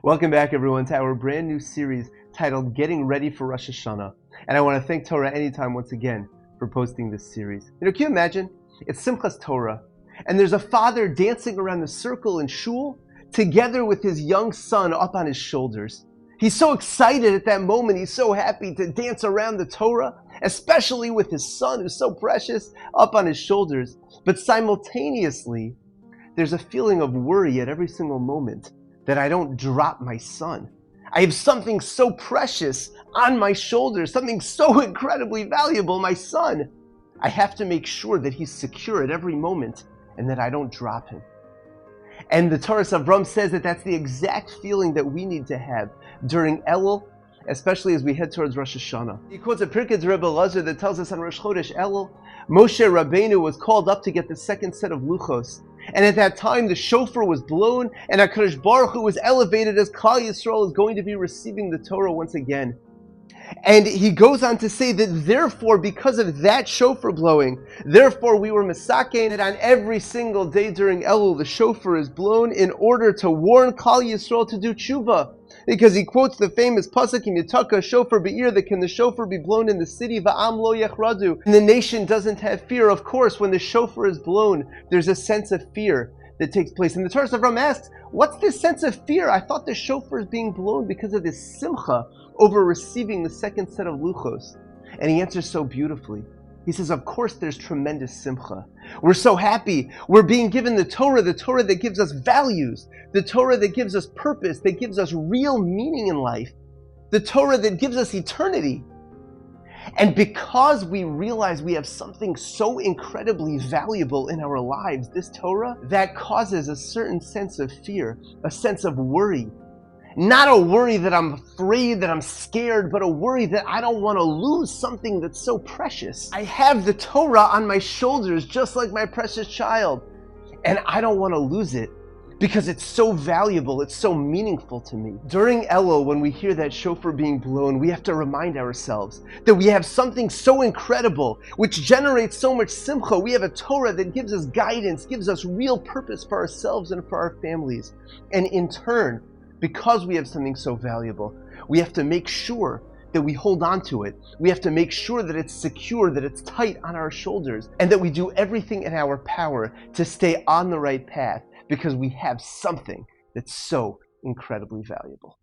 Welcome back, everyone, to our brand new series titled Getting Ready for Rosh Hashana. And I want to thank Torah Anytime once again for posting this series. Can you imagine? It's Simchas Torah, and there's a father dancing around the circle in shul together with his young son up on his shoulders. He's so excited at that moment. He's so happy to dance around the Torah, especially with his son who's so precious up on his shoulders. But simultaneously, there's a feeling of worry at every single moment that I don't drop my son. I have something so precious on my shoulders, something so incredibly valuable, my son. I have to make sure that he's secure at every moment and that I don't drop him. And the Torah Savram says that that's the exact feeling that we need to have during Elul, especially as we head towards Rosh Hashanah. He quotes a Pirkei Rebbe Elazar that tells us on Rosh Chodesh Elul, Moshe Rabbeinu was called up to get the second set of luchos. And at that time, the shofar was blown, and HaKadosh Baruch Hu was elevated as Klal Yisrael is going to be receiving the Torah once again. And he goes on to say that therefore, because of that shofar blowing, therefore we were misakein that on every single day during Elul, the shofar is blown in order to warn Klal Yisrael to do tshuva. Because he quotes the famous pasuk in Yitaka, shofar be'ir, that can the shofar be blown in the city, va'am lo yechradu, and the nation doesn't have fear. Of course, when the shofar is blown, there's a sense of fear that takes place. And the Torah Savram asks, what's this sense of fear? I thought the shofar is being blown because of this simcha over receiving the second set of luchos. And he answers so beautifully. He says, of course there's tremendous simcha. We're so happy. We're being given the Torah that gives us values, the Torah that gives us purpose, that gives us real meaning in life, the Torah that gives us eternity. And because we realize we have something so incredibly valuable in our lives, this Torah, that causes a certain sense of fear, a sense of worry. Not a worry that I'm afraid, that I'm scared, but a worry that I don't want to lose something that's so precious. I have the Torah on my shoulders just like my precious child, and I don't want to lose it because it's so valuable, it's so meaningful to me. During Elul, when we hear that shofar being blown, we have to remind ourselves that we have something so incredible, which generates so much simcha. We have a Torah that gives us guidance, gives us real purpose for ourselves and for our families. And in turn, because we have something so valuable, we have to make sure that we hold on to it. We have to make sure that it's secure, that it's tight on our shoulders, and that we do everything in our power to stay on the right path because we have something that's so incredibly valuable.